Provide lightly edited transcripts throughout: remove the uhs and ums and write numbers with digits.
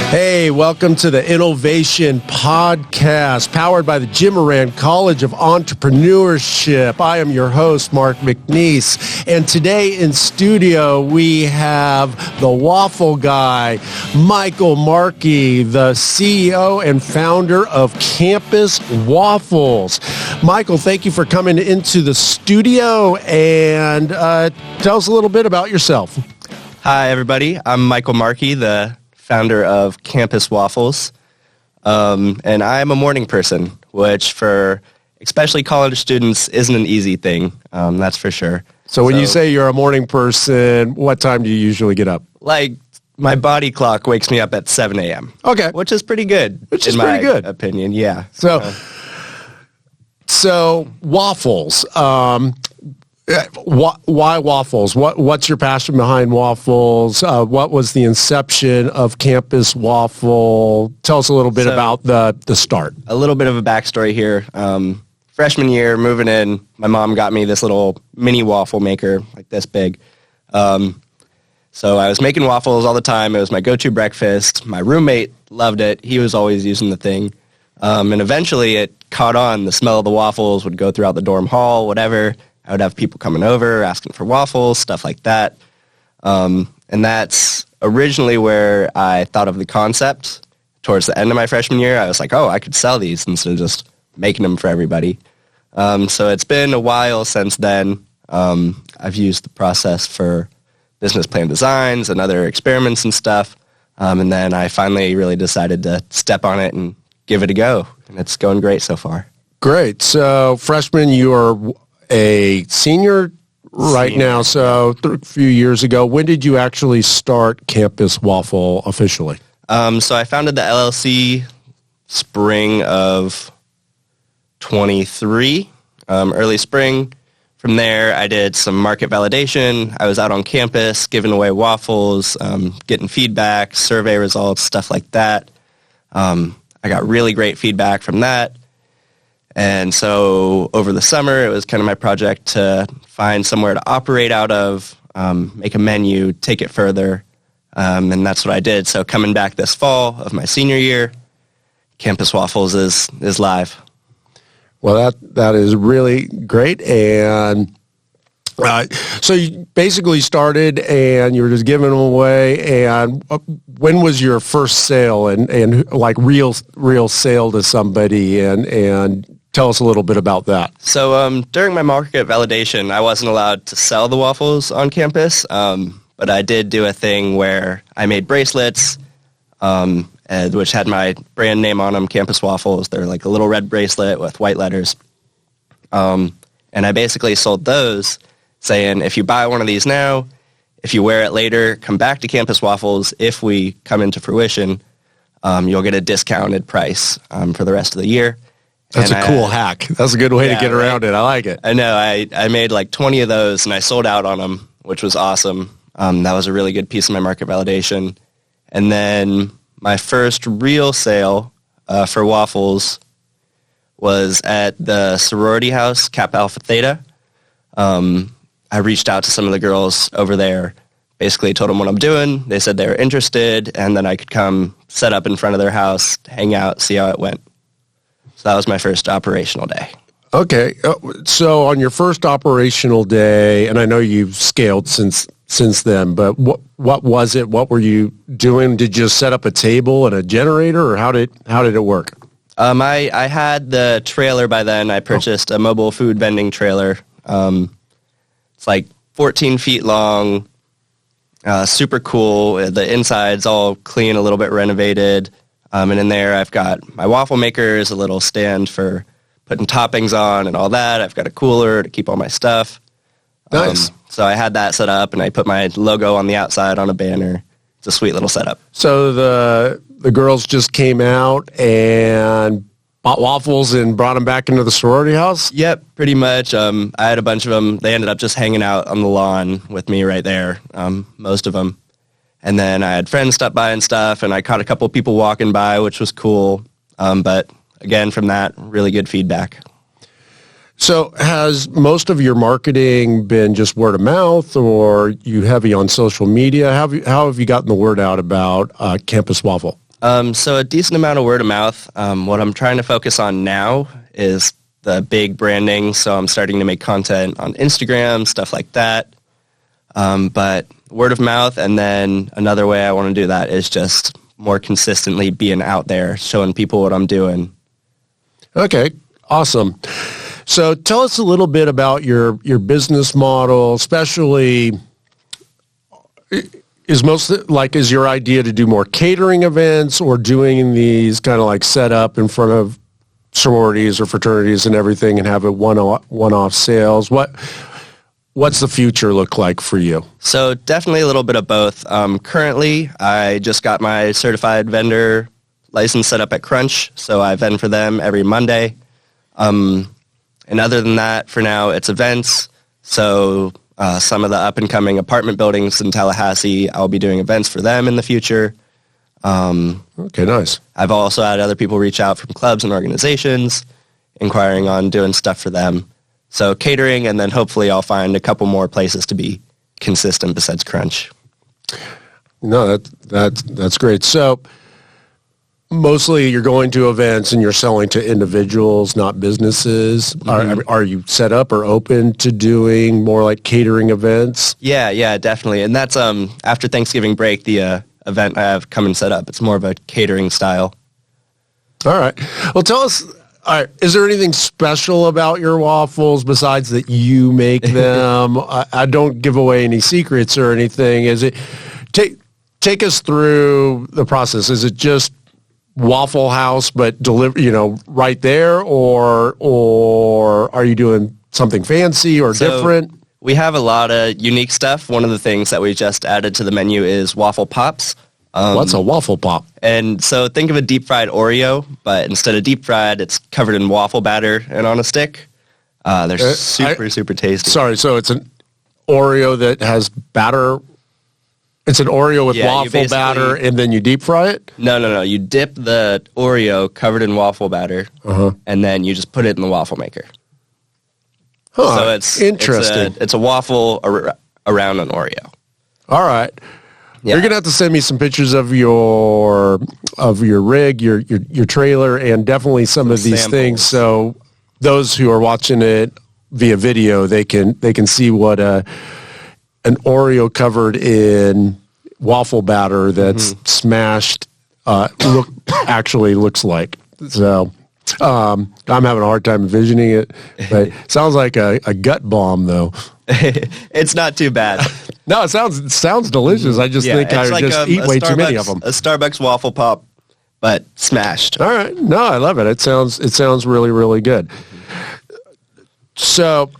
Hey, welcome to the InNOLEvation Podcast, powered by the Moran College of Entrepreneurship. I am your host, Mark McNees, and today in studio we have the waffle guy, Michael Markie, the CEO and founder of Campus Waffles. Michael, thank you for coming into the studio, and tell us a little bit about yourself. Hi, everybody. I'm Michael Markie, the founder of Campus Waffles, and I'm a morning person, which for especially college students isn't an easy thing, that's for sure. So when you say you're a morning person, what time do you usually get up? Like, my body clock wakes me up at 7 a.m. Okay. Which is pretty good. In my opinion, yeah. So waffles. Why waffles? What's your passion behind waffles? What was the inception of Campus Waffle? Tell us a little bit about the start. A little bit of a backstory here. Freshman year, moving in, my mom got me this little mini waffle maker, like this big. So I was making waffles all the time. It was my go-to breakfast. My roommate loved it. He was always using the thing. And eventually it caught on. The smell of the waffles would go throughout the dorm hall, whatever. I would have people coming over, asking for waffles, stuff like that. And that's originally where I thought of the concept. Towards the end of my freshman year, I was like, oh, I could sell these instead of just making them for everybody. So it's been a while since then. I've used the process for business plan designs and other experiments and stuff. And then I finally really decided to step on it and give it a go. And it's going great so far. Great. So freshman, you are a senior right now, so a few years ago. When did you actually start Campus Waffle officially? So I founded the LLC spring of 23, early spring. From there, I did some market validation. I was out on campus giving away waffles, getting feedback, survey results, stuff like that. I got really great feedback from that. And so over the summer, it was kind of my project to find somewhere to operate out of, make a menu, take it further, and that's what I did. So coming back this fall of my senior year, Campus Waffles is live. Well, that is really great. And so you basically started and you were just giving them away. And when was your first sale and like real sale to somebody? And tell us a little bit about that. So during my market validation, I wasn't allowed to sell the waffles on campus, but I did do a thing where I made bracelets, which had my brand name on them, Campus Waffles. They're like a little red bracelet with white letters. And I basically sold those, saying, if you buy one of these now, if you wear it later, come back to Campus Waffles. If we come into fruition, you'll get a discounted price for the rest of the year. That's a cool hack. That's a good way to get around it. I like it. I know. I made like 20 of those, and I sold out on them, which was awesome. That was a really good piece of my market validation. And then my first real sale for waffles was at the sorority house, Kappa Alpha Theta. I reached out to some of the girls over there, basically told them what I'm doing. They said they were interested, and then I could come set up in front of their house, hang out, see how it went. So that was my first operational day. Okay. So on your first operational day, and I know you've scaled since then, but what was it? What were you doing? Did you just set up a table and a generator, or how did it work? I had the trailer by then. I purchased a mobile food vending trailer. It's like 14 feet long, super cool. The inside's all clean, a little bit renovated. And in there, I've got my waffle makers, a little stand for putting toppings on and all that. I've got a cooler to keep all my stuff. Nice. So I had that set up, and I put my logo on the outside on a banner. It's a sweet little setup. So the girls just came out and bought waffles and brought them back into the sorority house? Yep, pretty much. I had a bunch of them. They ended up just hanging out on the lawn with me right there, most of them. And then I had friends stop by and stuff, and I caught a couple of people walking by, which was cool. But again, from that, really good feedback. So has most of your marketing been just word of mouth, or you heavy on social media? How have you gotten the word out about Campus Waffle? So a decent amount of word of mouth. What I'm trying to focus on now is the big branding. So I'm starting to make content on Instagram, stuff like that. But word of mouth, and then another way I want to do that is just more consistently being out there, showing people what I'm doing. Okay, awesome. So tell us a little bit about your business model, especially is your idea to do more catering events or doing these kind of like set up in front of sororities or fraternities and everything and have a one-off sales? What's the future look like for you? So definitely a little bit of both. Currently, I just got my certified vendor license set up at Crunch, so I vend for them every Monday. And other than that, for now, it's events. So some of the up-and-coming apartment buildings in Tallahassee, I'll be doing events for them in the future. Okay, nice. I've also had other people reach out from clubs and organizations inquiring on doing stuff for them. So catering, and then hopefully I'll find a couple more places to be consistent besides Crunch. No, that's great. So mostly you're going to events and you're selling to individuals, not businesses. Mm-hmm. Are you set up or open to doing more like catering events? Yeah, definitely. And that's after Thanksgiving break, the event I have come and set up. It's more of a catering style. All right. Well, tell us, is there anything special about your waffles besides that you make them? I don't give away any secrets or anything. Is it take us through the process? Is it just Waffle House, but deliver, right there, or are you doing something fancy or different? We have a lot of unique stuff. One of the things that we just added to the menu is waffle pops. What's a waffle pop? And so think of a deep fried Oreo, but instead of deep fried, it's covered in waffle batter and on a stick. They're super tasty. Sorry, so it's an Oreo that has batter. It's an Oreo with waffle batter, and then you deep fry it? No. You dip the Oreo covered in waffle batter, and then you just put it in the waffle maker. Huh, so it's interesting. It's a waffle around an Oreo. All right. Yeah. You're gonna have to send me some pictures of your rig, your trailer, and definitely some of these things. So those who are watching it via video, they can see what an Oreo covered in waffle batter that's smashed actually looks like. So I'm having a hard time envisioning it, but it sounds like a gut bomb though. It's not too bad. No, it sounds delicious. I just think I like just eat way too many of them. A Starbucks waffle pop, but smashed. All right. No, I love it. It sounds really, really good. So,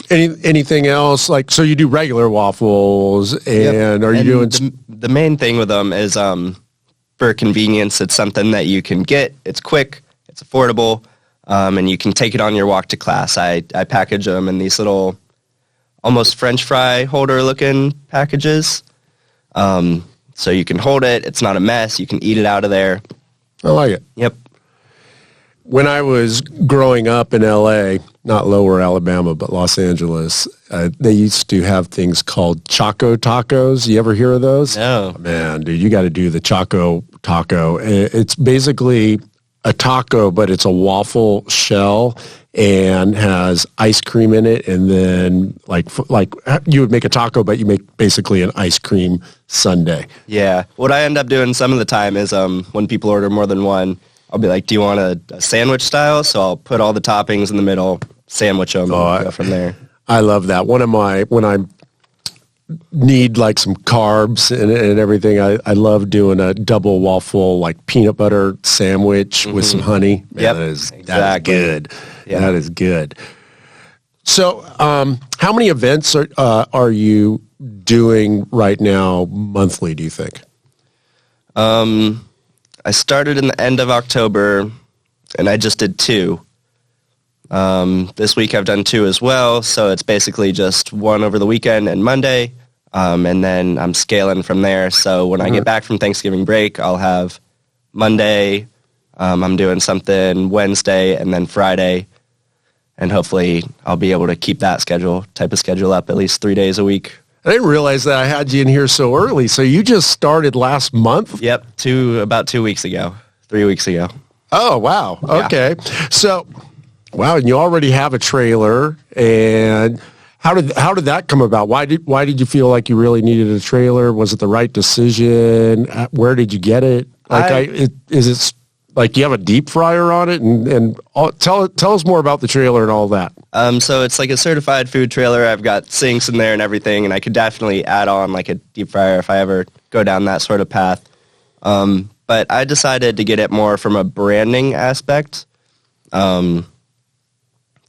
anything else? Like, so you do regular waffles, and are you doing the main thing with them is for convenience. It's something that you can get. It's quick. It's affordable. And you can take it on your walk to class. I package them in these little, almost French fry holder looking packages. So you can hold it. It's not a mess. You can eat it out of there. I like it. Yep. When I was growing up in L.A., not Lower Alabama, but Los Angeles, they used to have things called Choco Tacos. You ever hear of those? No. Oh, man, dude, you got to do the Choco Taco. It's basically a taco, but it's a waffle shell and has ice cream in it, and then like you would make a taco, but you make basically an ice cream sundae. Yeah. What I end up doing some of the time is when people order more than one, I'll be like, do you want a sandwich style? So I'll put all the toppings in the middle, sandwich them, and go from there. I love that. When I need like some carbs and everything, I love doing a double waffle, like peanut butter sandwich with some honey. Man, that is good. Yeah. That is good. So how many events are you doing right now monthly, do you think? I started in the end of October, and I just did 2. This week I've done 2 as well, so it's basically just one over the weekend and Monday, and then I'm scaling from there. So when I get back from Thanksgiving break, I'll have Monday, I'm doing something Wednesday, and then Friday, and hopefully I'll be able to keep that type of schedule up at least 3 days a week. I didn't realize that I had you in here so early. So you just started last month? Yep, about 2 weeks ago, 3 weeks ago. Oh, wow. Yeah. Okay. So, wow, and you already have a trailer. And how did that come about? Why did you feel like you really needed a trailer? Was it the right decision? Where did you get it? Is it like you have a deep fryer on it? And tell us more about the trailer and all that. So it's like a certified food trailer. I've got sinks in there and everything, and I could definitely add on like a deep fryer if I ever go down that sort of path. But I decided to get it more from a branding aspect, to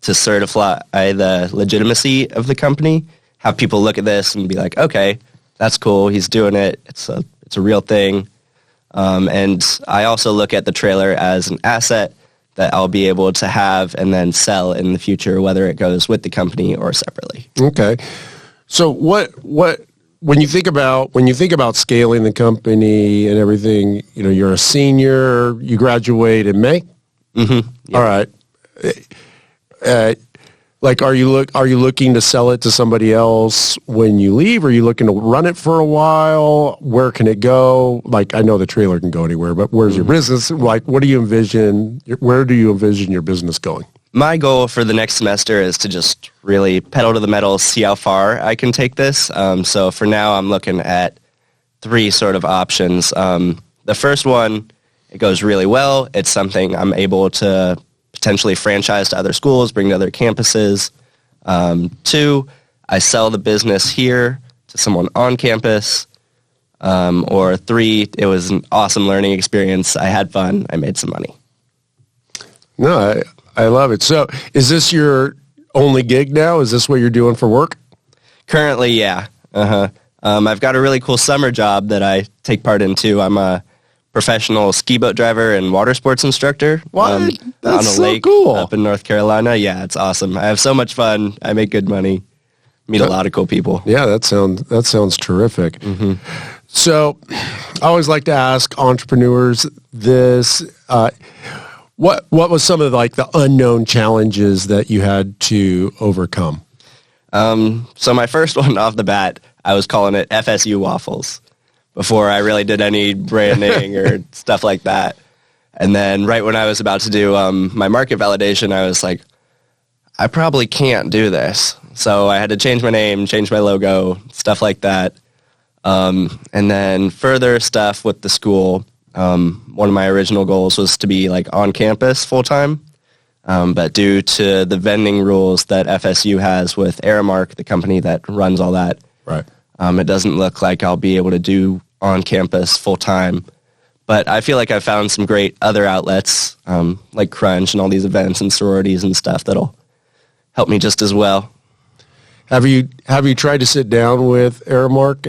certify the legitimacy of the company. Have people look at this and be like, okay, that's cool. He's doing it. It's a real thing. And I also look at the trailer as an asset that I'll be able to have and then sell in the future, whether it goes with the company or separately. Okay. So when you think about scaling the company and everything, you're a senior, you graduate in May? Mm-hmm. Yep. All right. Are you looking to sell it to somebody else when you leave? Are you looking to run it for a while? Where can it go? Like, I know the trailer can go anywhere, but where's your business? Like, what do you envision? Where do you envision your business going? My goal for the next semester is to just really pedal to the metal, see how far I can take this. So for now, I'm looking at 3 sort of options. The first one, it goes really well. It's something I'm able to potentially franchise to other schools, bring to other campuses. 2, I sell the business here to someone on campus. Or 3, it was an awesome learning experience. I had fun. I made some money. No, I love it. So is this your only gig now? Is this what you're doing for work? Currently, yeah. I've got a really cool summer job that I take part in too. I'm a professional ski boat driver and water sports instructor. What? That's on a so lake cool. Up in North Carolina. Yeah, it's awesome. I have so much fun. I make good money. Meet a lot of cool people. Yeah, that sounds terrific. Mm-hmm. So I always like to ask entrepreneurs this. What was some of the unknown challenges that you had to overcome? So my first one off the bat, I was calling it FSU Waffles before I really did any branding or stuff like that. And then right when I was about to do my market validation, I was like, I probably can't do this. So I had to change my name, change my logo, stuff like that. And then further stuff with the school. One of my original goals was to be on campus full time. But due to the vending rules that FSU has with Aramark, the company that runs all that, right. It doesn't look like I'll be able to do on campus full time. But I feel like I found some great other outlets, like Crunch and all these events and sororities and stuff that'll help me just as well. Have you tried to sit down with Aramark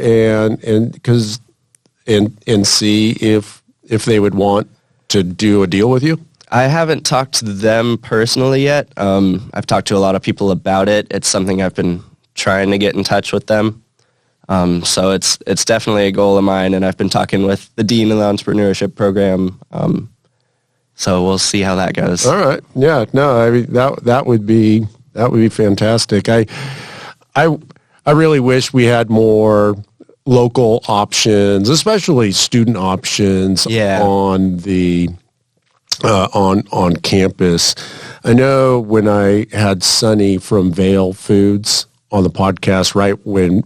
and see if they would want to do a deal with you? I haven't talked to them personally yet. I've talked to a lot of people about it. It's something I've been trying to get in touch with them. So it's definitely a goal of mine, and I've been talking with the dean of the Entrepreneurship program. So we'll see how that goes. All right. Yeah. No. I mean that would be fantastic. I really wish we had more local options, especially student options on the on campus. I know when I had Sonny from Vail Foods on the podcast, right when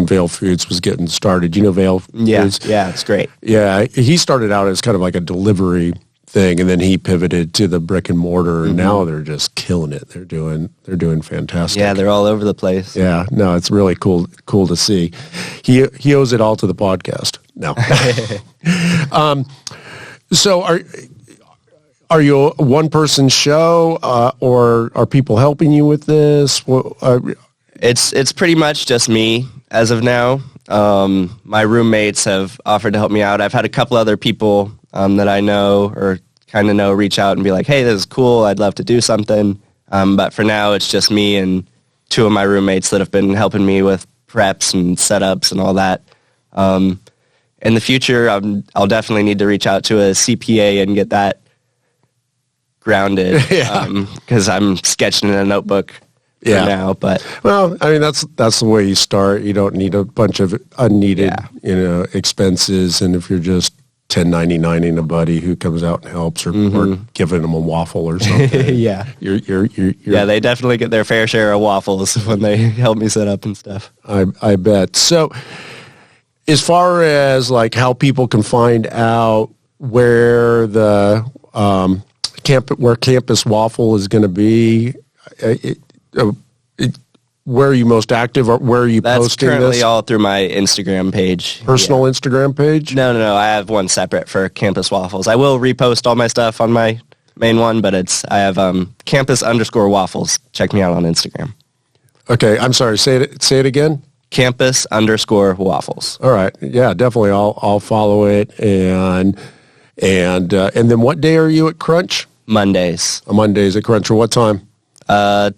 Vail Foods was getting started. You know Vail Foods? Yeah, it's great. Yeah, he started out as kind of like a delivery thing, and then he pivoted to the brick and mortar, and now they're just killing it. They're doing fantastic. Yeah, they're all over the place. Yeah, no, it's really cool to see. He owes it all to the podcast. No. So are you a one-person show, or are people helping you with this? It's pretty much just me as of now. My roommates have offered to help me out. I've had a couple other people that I know or kind of know reach out and be like, hey, this is cool. I'd love to do something. But for now, it's just me and 2 of my roommates that have been helping me with preps and setups and all that. In the future, I'll definitely need to reach out to a CPA and get that grounded, because I'm sketching in a notebook for now. But well, I mean, that's the way you start. You don't need a bunch of unneeded, expenses. And if you're just 1099ing a buddy who comes out and helps, or giving them a waffle or something, you're they definitely get their fair share of waffles when they help me set up and stuff. I bet. So, as far as like how people can find out where the where Campus Waffle is going to be, where are you most active, or where are you posting this? That's currently all through my Instagram page. Personal Instagram page? No. I have one separate for Campus Waffles. I will repost all my stuff on my main one, but I have campus_waffles. Check me out on Instagram. Okay, I'm sorry. Say it again. campus_waffles. All right. Yeah, definitely. I'll follow it. And then what day are you at Crunch? Mondays. Mondays at Crunch. Or what time? 10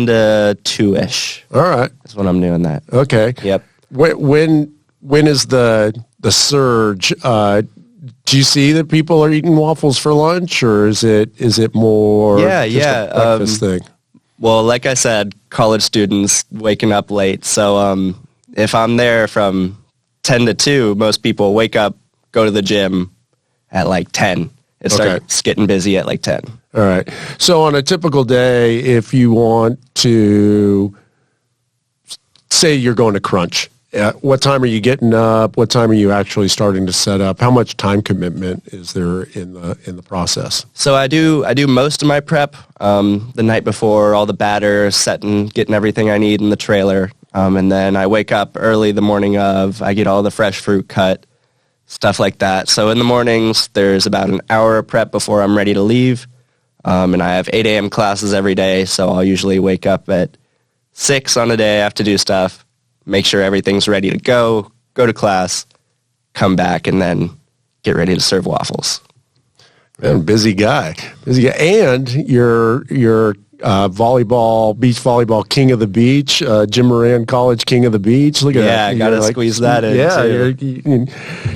to 2-ish. All right. That's when I'm doing that. Okay. Yep. When is the surge? Do you see that people are eating waffles for lunch, or is it more just a breakfast thing? Well, like I said, college students waking up late. So if I'm there from 10 to 2, most people wake up, go to the gym at like 10. It starts getting busy at like 10. All right. So on a typical day, if you want to say you're going to Crunch, what time are you getting up? What time are you actually starting to set up? How much time commitment is there in the process? So I do most of my prep the night before, all the batter, setting, getting everything I need in the trailer. And then I wake up early the morning of, I get all the fresh fruit cut, stuff like that. So in the mornings, there's about an hour of prep before I'm ready to leave. And I have 8 a.m. classes every day, so I'll usually wake up at 6 on a day. I have to do stuff, make sure everything's ready to go to class, come back, and then get ready to serve waffles. Man, busy guy. And you're beach volleyball king of the beach, Jim Moran College king of the beach. Look at that. Yeah, I got to squeeze that in. Yeah, you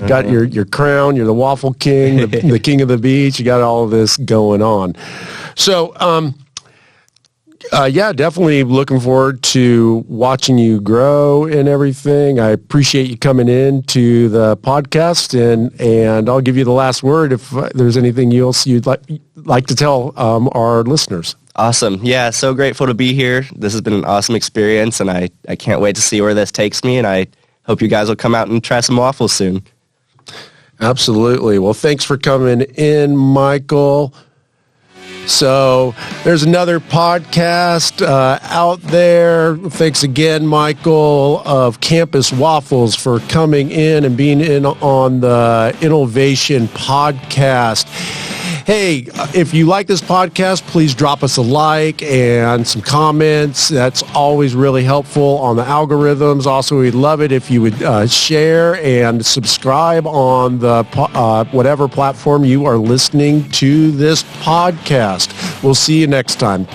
got your crown. You're the waffle king, the king of the beach. You got all of this going on. So, definitely looking forward to watching you grow and everything. I appreciate you coming in to the podcast, and I'll give you the last word if there's anything else you'd like to tell our listeners. Awesome. Yeah, so grateful to be here. This has been an awesome experience, and I can't wait to see where this takes me, and I hope you guys will come out and try some waffles soon. Absolutely. Well, thanks for coming in, Michael. So there's another podcast out there. Thanks again, Michael, of Campus Waffles, for coming in and being in on the InNOLEvation Podcast. Hey, if you like this podcast, please drop us a like and some comments. That's always really helpful on the algorithms. Also, we'd love it if you would share and subscribe on the whatever platform you are listening to this podcast. We'll see you next time.